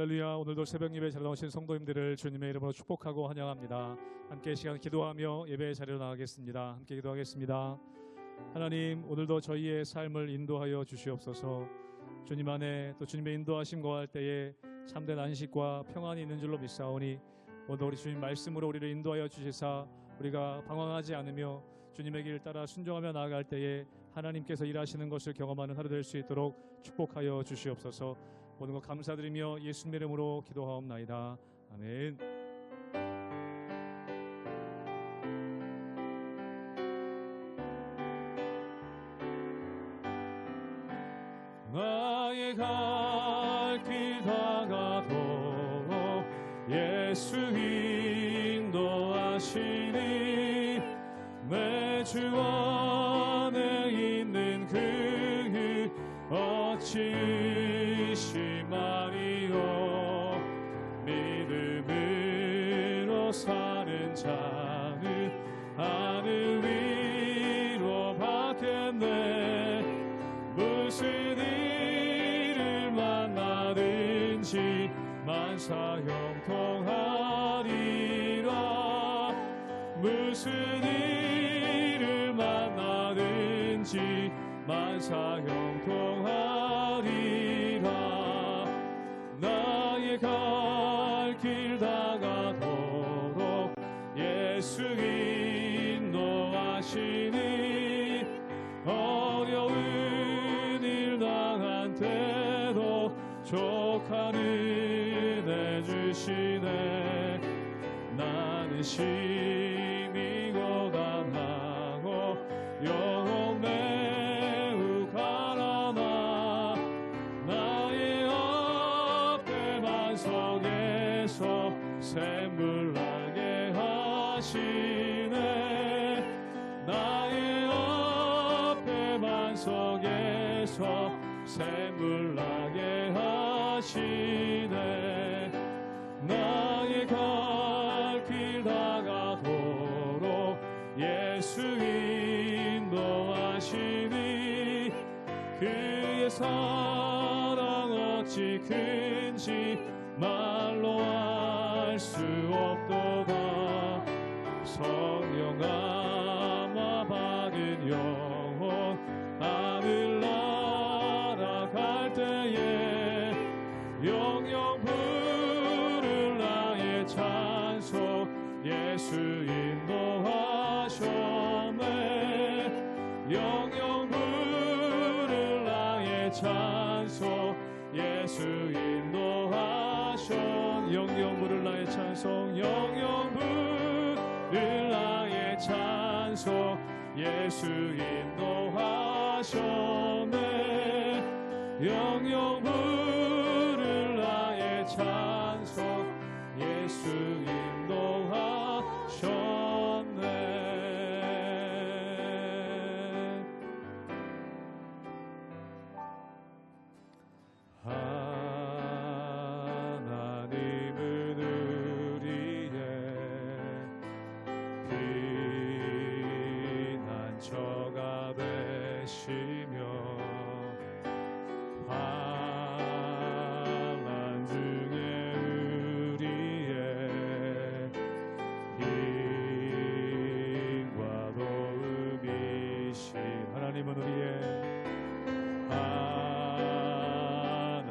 할렐루야. 오늘도 새벽 예배 잘 나오신 성도님들을 주님의 이름으로 축복하고 환영합니다. 함께 시간 기도하며 예배의 자리로 나가겠습니다. 함께 기도하겠습니다. 하나님, 오늘도 저희의 삶을 인도하여 주시옵소서. 주님 안에 또 주님의 인도하심 거할 때에 참된 안식과 평안이 있는 줄로 믿사오니 오늘 우리 주님 말씀으로 우리를 인도하여 주시사 우리가 방황하지 않으며 주님의 길 따라 순종하며 나아갈 때에 하나님께서 일하시는 것을 경험하는 하루 될 수 있도록 축복하여 주시옵소서. 모든 것 감사드리며 예수님의 이름으로 기도하옵나이다. 아멘. 나의 갈 길 다가도록 예수 인도하시니 내 주 안에 있는 그 어찌 의심하리요. 믿음으로 사는 자는 하늘 위로 받겠네. 무슨 일을 만나든지 만사 형통하리라. 무슨 일을 만나든지 만사 형통하리라. 나의 갈 길 다가도록 예수 인도하시니 어려운 일 당한 때도 족한 은혜 주시네. 나는 심히 고단하고 영혼 매우 가라나 나의 앞에만 속에서 샘물 나게 하시네. 나의 앞에만 속에서 샘물 나게 하시네. 나의 갈 길 다가도록 예수 인도하시니 그의 사랑 어찌 큰지 말로 알 수 없도다. 성령 감화 받은 영혼 하늘 날아갈 때에 영영 부를 나의 찬송 예수 인도하셨네. 영영 부를 나의 찬송 예수 인도하셨. 영영 부를 나의 찬송 영영 부를 나의 찬송 예수 인도하셨네. 영영 부를 나의 찬송 예수 인도하셨네. 하나님은 우리의 피난처가 되시며 환난 중에 우리의 힘과 도움이신 하나님은 우리의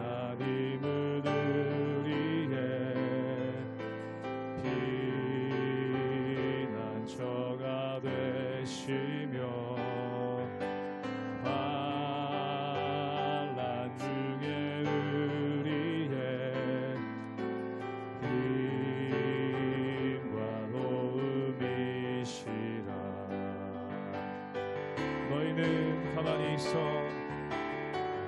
하나님은 우리의 피난처가 되시며 환난 중에 우리의 힘과 도움이시라. 너희는 가만히 있어.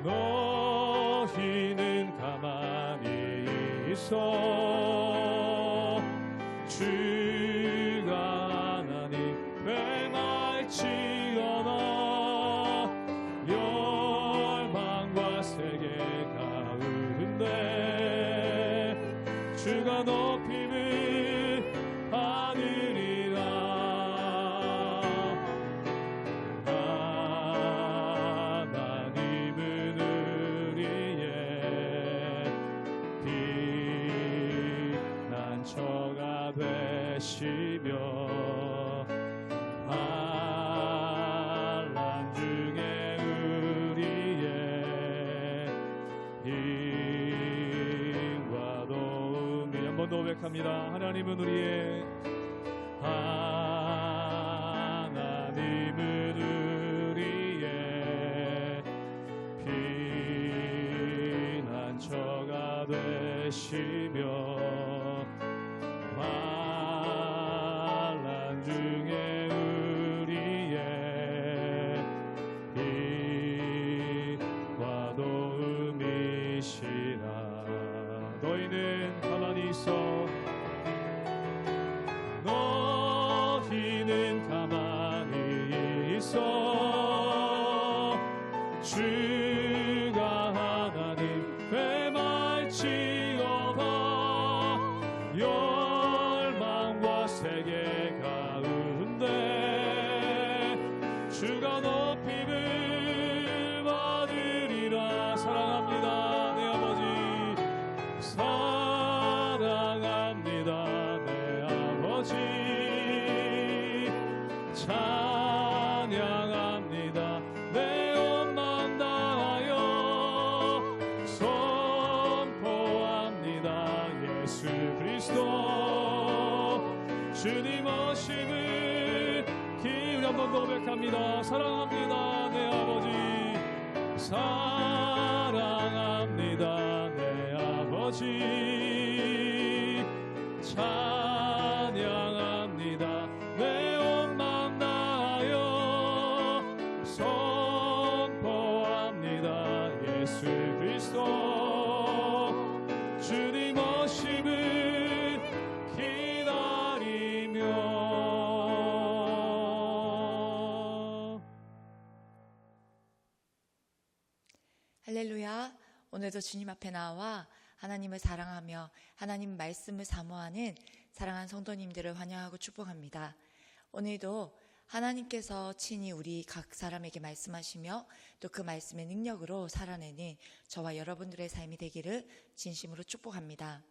너희는 가만히 있어. 주가 하나님 행할지어다. 열방과 세계 가운데 주가 높임을 받으리라. 하나님은 우리의 저가 되시며 환난 중에 우리의 힘과 도움이 한 번 더 고백합니다. 하나님은 우리의 피난처가 되시며 환난 중에 우리의 힘과 도움이시라. 너희는 가만히 있어. 너희는 가만히 있어. 주가 하나님 되말지어다. 열망과 세계 가운데 주가 높임을 받으리라. 사랑합니다 내 아버지. 사랑합니다 내 아버지. 찬양합니다 내 온 마음 다하여 선포합니다 예수 그리스도 주님 오심을 기울여 한 번 더 고백합니다. 사랑합니다 내 아버지. 사랑합니다 내 아버지. 찬양합니다 내 온 마음 다하여 선포합니다 예수 그리스도 주님 오심을 기다리며. 할렐루야. 오늘도 주님 앞에 나와 하나님을 사랑하며 하나님 말씀을 사모하는 사랑하는 성도님들을 환영하고 축복합니다. 오늘도 하나님께서 친히 우리 각 사람에게 말씀하시며 또 그 말씀의 능력으로 살아내는 저와 여러분들의 삶이 되기를 진심으로 축복합니다.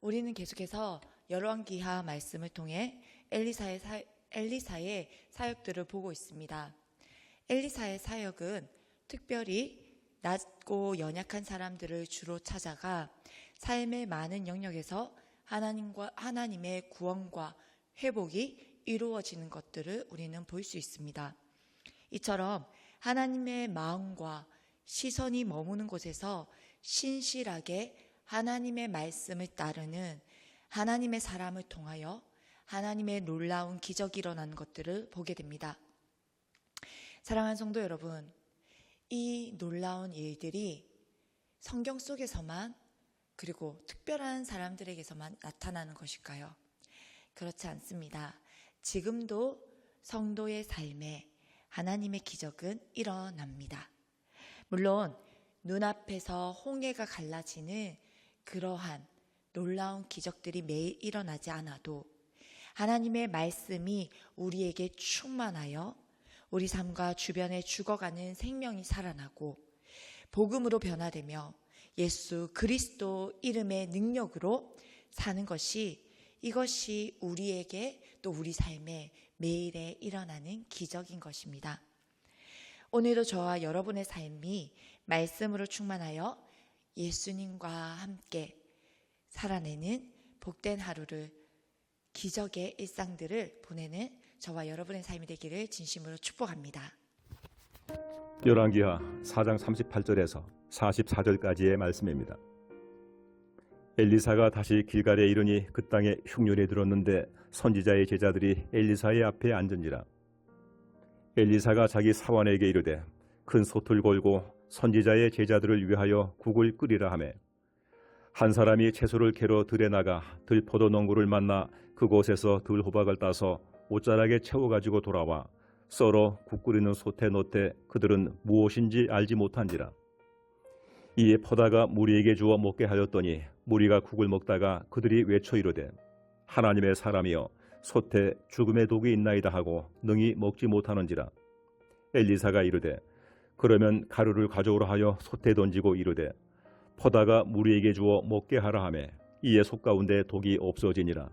우리는 계속해서 열왕기하 말씀을 통해 엘리사의 사역들을 보고 있습니다. 엘리사의 사역은 특별히 낮고 연약한 사람들을 주로 찾아가 삶의 많은 영역에서 하나님의 구원과 회복이 이루어지는 것들을 우리는 볼 수 있습니다. 이처럼 하나님의 마음과 시선이 머무는 곳에서 신실하게 하나님의 말씀을 따르는 하나님의 사람을 통하여 하나님의 놀라운 기적이 일어나는 것들을 보게 됩니다. 사랑하는 성도 여러분, 이 놀라운 일들이 성경 속에서만 그리고 특별한 사람들에게서만 나타나는 것일까요? 그렇지 않습니다. 지금도 성도의 삶에 하나님의 기적은 일어납니다. 물론 눈앞에서 홍해가 갈라지는 그러한 놀라운 기적들이 매일 일어나지 않아도 하나님의 말씀이 우리에게 충만하여 우리 삶과 주변에 죽어가는 생명이 살아나고 복음으로 변화되며 예수 그리스도 이름의 능력으로 사는 것이 이것이 우리에게 또 우리 삶에 매일에 일어나는 기적인 것입니다. 오늘도 저와 여러분의 삶이 말씀으로 충만하여 예수님과 함께 살아내는 복된 하루를 기적의 일상들을 보내는 저와 여러분의 삶이 되기를 진심으로 축복합니다. 열왕기하 4장 38절에서 44절까지의 말씀입니다. 엘리사가 다시 길갈에 이르니 그 땅에 흉년이 들었는데 선지자의 제자들이 엘리사의 앞에 앉은지라. 엘리사가 자기 사환에게 이르되 큰 솥을 걸고 선지자의 제자들을 위하여 국을 끓이라 하매 한 사람이 채소를 캐러 들에 나가 들포도 농구를 만나 그곳에서 들호박을 따서 옷자락에 채워가지고 돌아와 썰어 국 끓이는 솥에 넣되 그들은 무엇인지 알지 못한지라. 이에 포다가 무리에게 주어 먹게 하였더니 무리가 국을 먹다가 그들이 외쳐 이르되 하나님의 사람이여 솥에 죽음의 독이 있나이다 하고 능히 먹지 못하는지라. 엘리사가 이르되 그러면 가루를 가져오라 하여 솥에 던지고 이르되 포다가 무리에게 주어 먹게 하라 하매 이에 속 가운데 독이 없어지니라.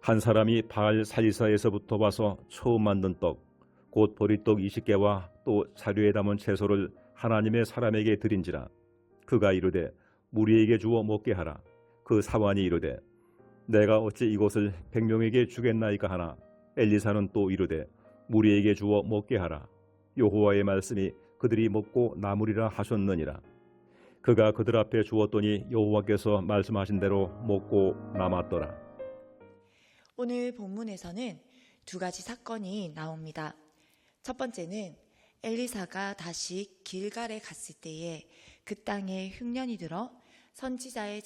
한 사람이 바알 살리사에서부터 와서 처음 만든 떡 곧 보리떡 20개와 또 자루에 담은 채소를 하나님의 사람에게 드린지라. 그가 이르되 무리에게 주어 먹게 하라. 그 사환이 이르되 내가 어찌 이것을 100명에게 주겠나이까 하나. 엘리사는 또 이르되 무리에게 주어 먹게 하라. 여호와의 말씀이 그들이 먹고 남으리라 하셨느니라. 그가 그들 앞에 주었더니 여호와께서 말씀하신 대로 먹고 남았더라. 오늘 본문에서는 두 가지 사건이 나옵니다. 첫 번째는 엘리사가 다시 길갈에 갔을 때에 그 땅에 흉년이 들어 선지자의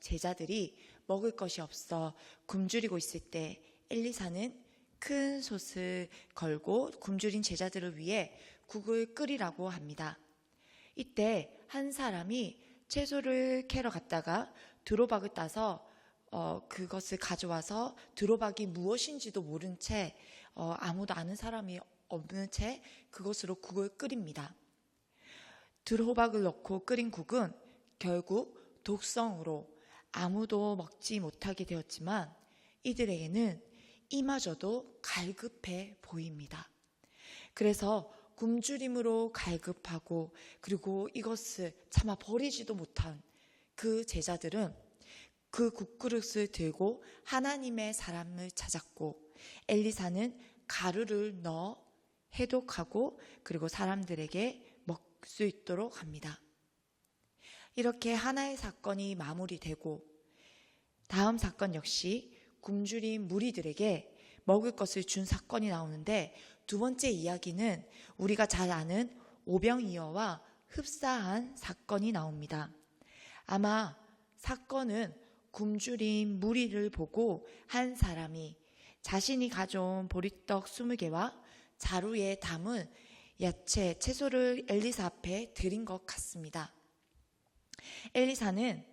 제자들이 먹을 것이 없어 굶주리고 있을 때 엘리사는 큰 솥을 걸고 굶주린 제자들을 위해 국을 끓이라고 합니다. 이때 한 사람이 채소를 캐러 갔다가 드로박을 따서 그것을 가져와서 드로박이 무엇인지도 모른 채 아무도 아는 사람이 없는 채 그것으로 국을 끓입니다. 드로박을 넣고 끓인 국은 결국 독성으로 아무도 먹지 못하게 되었지만 이들에게는 이마저도 갈급해 보입니다. 그래서 굶주림으로 갈급하고 그리고 이것을 차마 버리지도 못한 그 제자들은 그 국그릇을 들고 하나님의 사람을 찾았고 엘리사는 가루를 넣어 해독하고 그리고 사람들에게 먹을 수 있도록 합니다. 이렇게 하나의 사건이 마무리되고 다음 사건 역시 굶주린 무리들에게 먹을 것을 준 사건이 나오는데 두 번째 이야기는 우리가 잘 아는 오병이어와 흡사한 사건이 나옵니다. 아마 사건은 굶주린 무리를 보고 한 사람이 자신이 가져온 보리떡 20개와 자루에 담은 야채, 채소를 엘리사 앞에 드린 것 같습니다. 엘리사는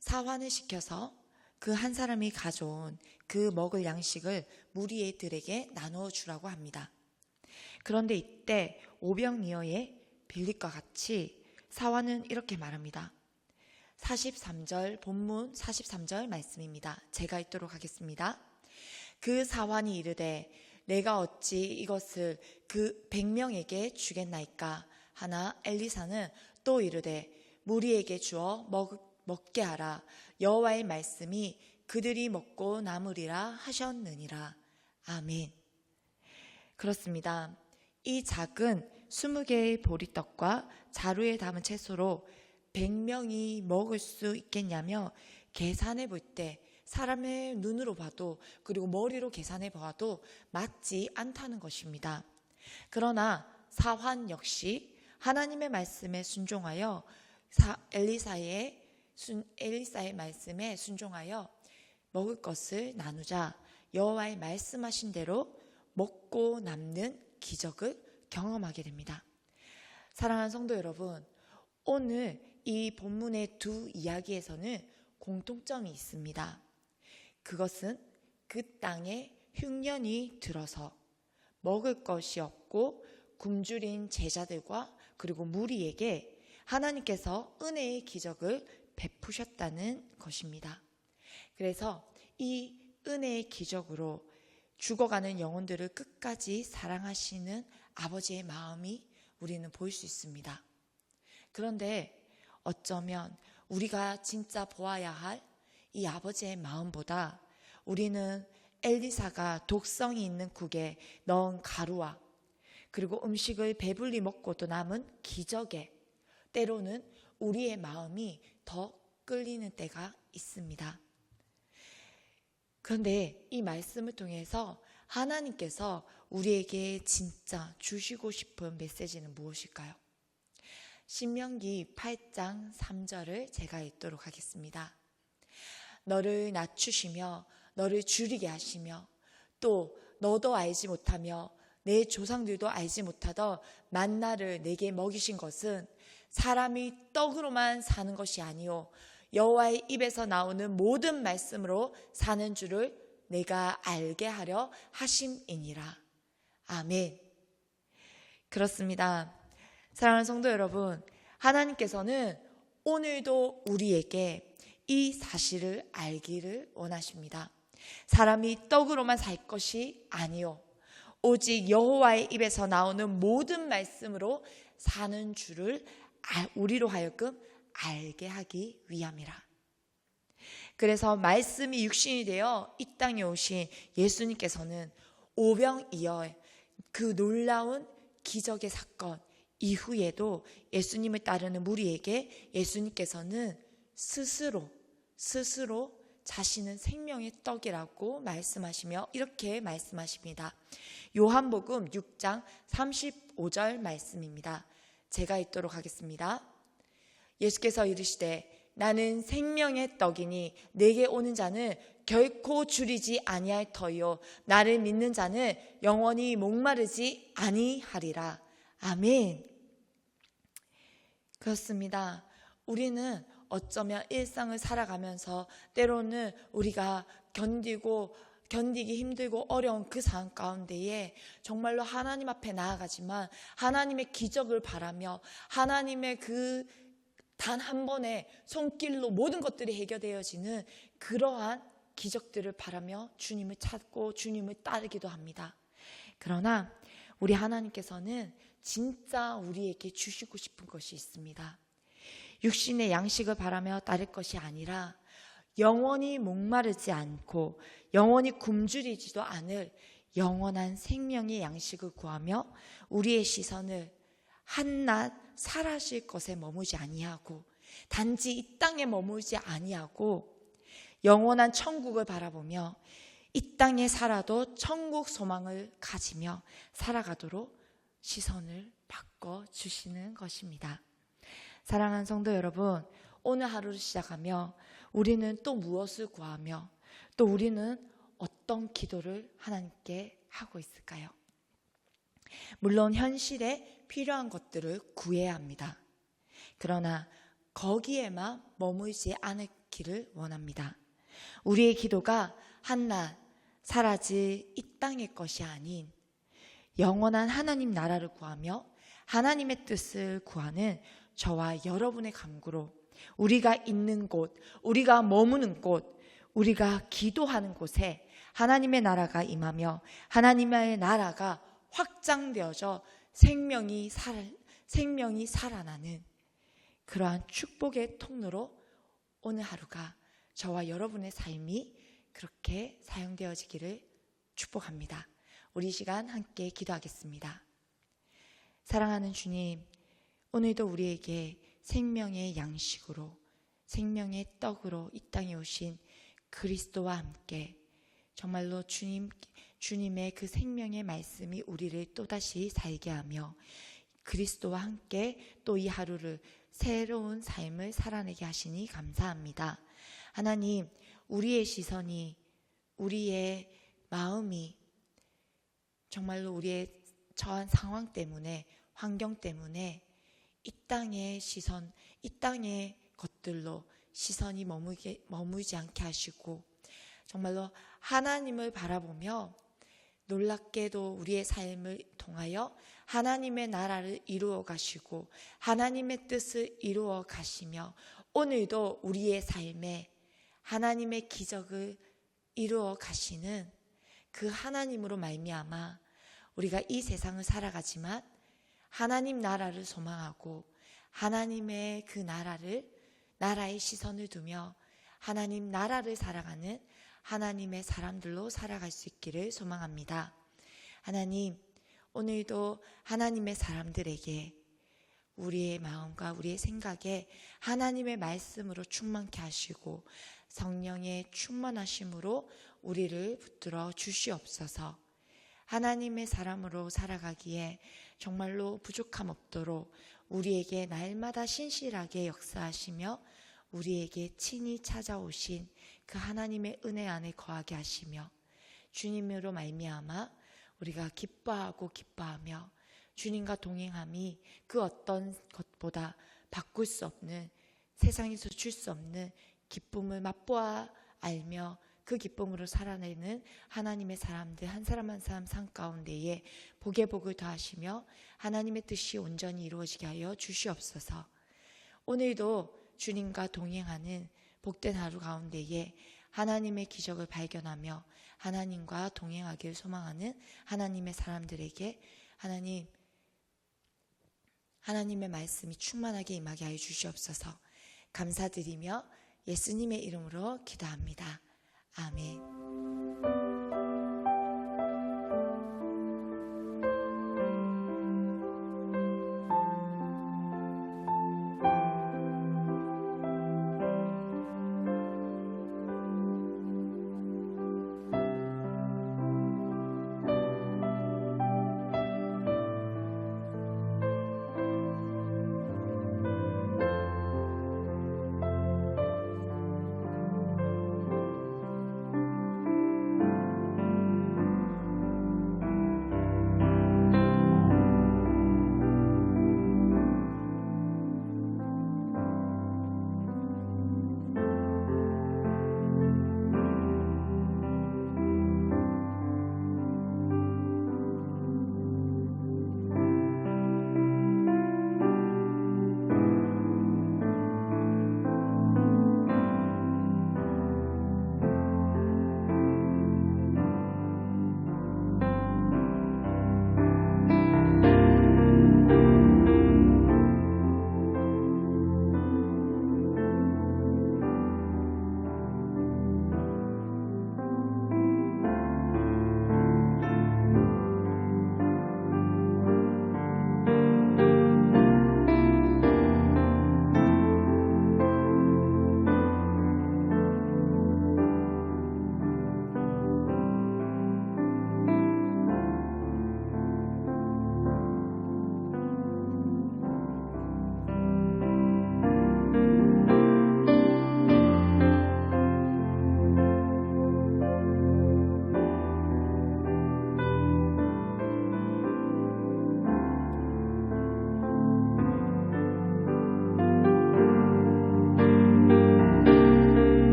사환을 시켜서 그 한 사람이 가져온 그 먹을 양식을 무리들에게 나누어 주라고 합니다. 그런데 이때 오병이어의 빌립과 같이 사환은 이렇게 말합니다. 43절 본문 43절 말씀입니다. 제가 읽도록 하겠습니다. 그 사환이 이르되 내가 어찌 이것을 그 100명에게 주겠나이까 하나 엘리사는 또 이르되 무리에게 주어 먹게 하라. 여호와의 말씀이 그들이 먹고 남으리라 하셨느니라. 아멘. 그렇습니다. 이 작은 20개의 보리떡과 자루에 담은 채소로 100명이 먹을 수 있겠냐며 계산해 볼 때 사람의 눈으로 봐도 그리고 머리로 계산해 봐도 맞지 않다는 것입니다. 그러나 사환 역시 하나님의 말씀에 순종하여 엘리사의 말씀에 순종하여 먹을 것을 나누자 여호와의 말씀하신 대로 먹고 남는 기적을 경험하게 됩니다. 사랑하는 성도 여러분, 오늘 이 본문의 두 이야기에서는 공통점이 있습니다. 그것은 그 땅에 흉년이 들어서 먹을 것이 없고 굶주린 제자들과 그리고 무리에게 하나님께서 은혜의 기적을 베푸셨다는 것입니다. 그래서 이 은혜의 기적으로 죽어가는 영혼들을 끝까지 사랑하시는 아버지의 마음이 우리는 볼 수 있습니다. 그런데 어쩌면 우리가 진짜 보아야 할 이 아버지의 마음보다 우리는 엘리사가 독성이 있는 국에 넣은 가루와 그리고 음식을 배불리 먹고도 남은 기적에 때로는 우리의 마음이 더 끌리는 때가 있습니다. 그런데 이 말씀을 통해서 하나님께서 우리에게 진짜 주시고 싶은 메시지는 무엇일까요? 신명기 8장 3절을 제가 읽도록 하겠습니다. 너를 낮추시며 너를 줄이게 하시며 또 너도 알지 못하며 내 조상들도 알지 못하던 만나를 내게 먹이신 것은 사람이 떡으로만 사는 것이 아니요 여호와의 입에서 나오는 모든 말씀으로 사는 줄을 내가 알게 하려 하심이니라. 아멘. 그렇습니다. 사랑하는 성도 여러분, 하나님께서는 오늘도 우리에게 이 사실을 알기를 원하십니다. 사람이 떡으로만 살 것이 아니요 오직 여호와의 입에서 나오는 모든 말씀으로 사는 줄을 우리로 하여금 알게 하기 위함이라. 그래서 말씀이 육신이 되어 이 땅에 오신 예수님께서는 오병이어의 그 놀라운 기적의 사건 이후에도 예수님을 따르는 무리에게 예수님께서는 스스로 자신은 생명의 떡이라고 말씀하시며 이렇게 말씀하십니다. 요한복음 6장 35절 말씀입니다. 제가 읽도록 하겠습니다. 예수께서 이르시되 나는 생명의 떡이니 내게 오는 자는 결코 줄이지 아니할 터이요 나를 믿는 자는 영원히 목마르지 아니하리라. 아멘. 그렇습니다. 우리는 어쩌면 일상을 살아가면서 때로는 우리가 견디기 힘들고 어려운 그 상황 가운데에 정말로 하나님 앞에 나아가지만 하나님의 기적을 바라며 하나님의 그 단 한 번의 손길로 모든 것들이 해결되어지는 그러한 기적들을 바라며 주님을 찾고 주님을 따르기도 합니다. 그러나 우리 하나님께서는 진짜 우리에게 주시고 싶은 것이 있습니다. 육신의 양식을 바라며 따를 것이 아니라 영원히 목마르지 않고 영원히 굶주리지도 않을 영원한 생명의 양식을 구하며 우리의 시선을 한낱 살아실 것에 머무지 아니하고 단지 이 땅에 머물지 아니하고 영원한 천국을 바라보며 이 땅에 살아도 천국 소망을 가지며 살아가도록 시선을 바꿔주시는 것입니다. 사랑하는 성도 여러분, 오늘 하루를 시작하며 우리는 또 무엇을 구하며 또 우리는 어떤 기도를 하나님께 하고 있을까요? 물론 현실에 필요한 것들을 구해야 합니다. 그러나 거기에만 머물지 않기를 원합니다. 우리의 기도가 한낱 사라질 이 땅의 것이 아닌 영원한 하나님 나라를 구하며 하나님의 뜻을 구하는 저와 여러분의 간구로 우리가 있는 곳, 우리가 머무는 곳, 우리가 기도하는 곳에 하나님의 나라가 임하며 하나님의 나라가 확장되어져 생명이 살아나는 그러한 축복의 통로로 오늘 하루가 저와 여러분의 삶이 그렇게 사용되어지기를 축복합니다. 우리 시간 함께 기도하겠습니다. 사랑하는 주님, 오늘도 우리에게 생명의 양식으로 생명의 떡으로 이 땅에 오신 그리스도와 함께 정말로 주님의 그 생명의 말씀이 우리를 또다시 살게 하며 그리스도와 함께 또 이 하루를 새로운 삶을 살아내게 하시니 감사합니다. 하나님, 우리의 시선이, 우리의 마음이 정말로 우리의 처한 상황 때문에, 환경 때문에 이 땅의 시선, 이 땅의 것들로 시선이 머물지 않게 하시고 정말로 하나님을 바라보며 놀랍게도 우리의 삶을 통하여 하나님의 나라를 이루어 가시고 하나님의 뜻을 이루어 가시며 오늘도 우리의 삶에 하나님의 기적을 이루어 가시는 그 하나님으로 말미암아 우리가 이 세상을 살아가지만 하나님 나라를 소망하고 하나님의 그 나라의 시선을 두며 하나님 나라를 살아가는 하나님의 사람들로 살아갈 수 있기를 소망합니다. 하나님, 오늘도 하나님의 사람들에게 우리의 마음과 우리의 생각에 하나님의 말씀으로 충만케 하시고 성령의 충만하심으로 우리를 붙들어 주시옵소서. 하나님의 사람으로 살아가기에 정말로 부족함 없도록 우리에게 날마다 신실하게 역사하시며 우리에게 친히 찾아오신 그 하나님의 은혜 안에 거하게 하시며 주님으로 말미암아 우리가 기뻐하며 주님과 동행함이 그 어떤 것보다 바꿀 수 없는 세상에서 줄 수 없는 기쁨을 맛보아 알며 그 기쁨으로 살아내는 하나님의 사람들 한 사람 한 사람 삶 가운데에 복의 복을 더하시며 하나님의 뜻이 온전히 이루어지게 하여 주시옵소서. 오늘도 주님과 동행하는 복된 하루 가운데에 하나님의 기적을 발견하며 하나님과 동행하길 소망하는 하나님의 사람들에게 하나님의 말씀이 충만하게 임하게 하여 주시옵소서. 감사드리며 예수님의 이름으로 기도합니다. 아멘.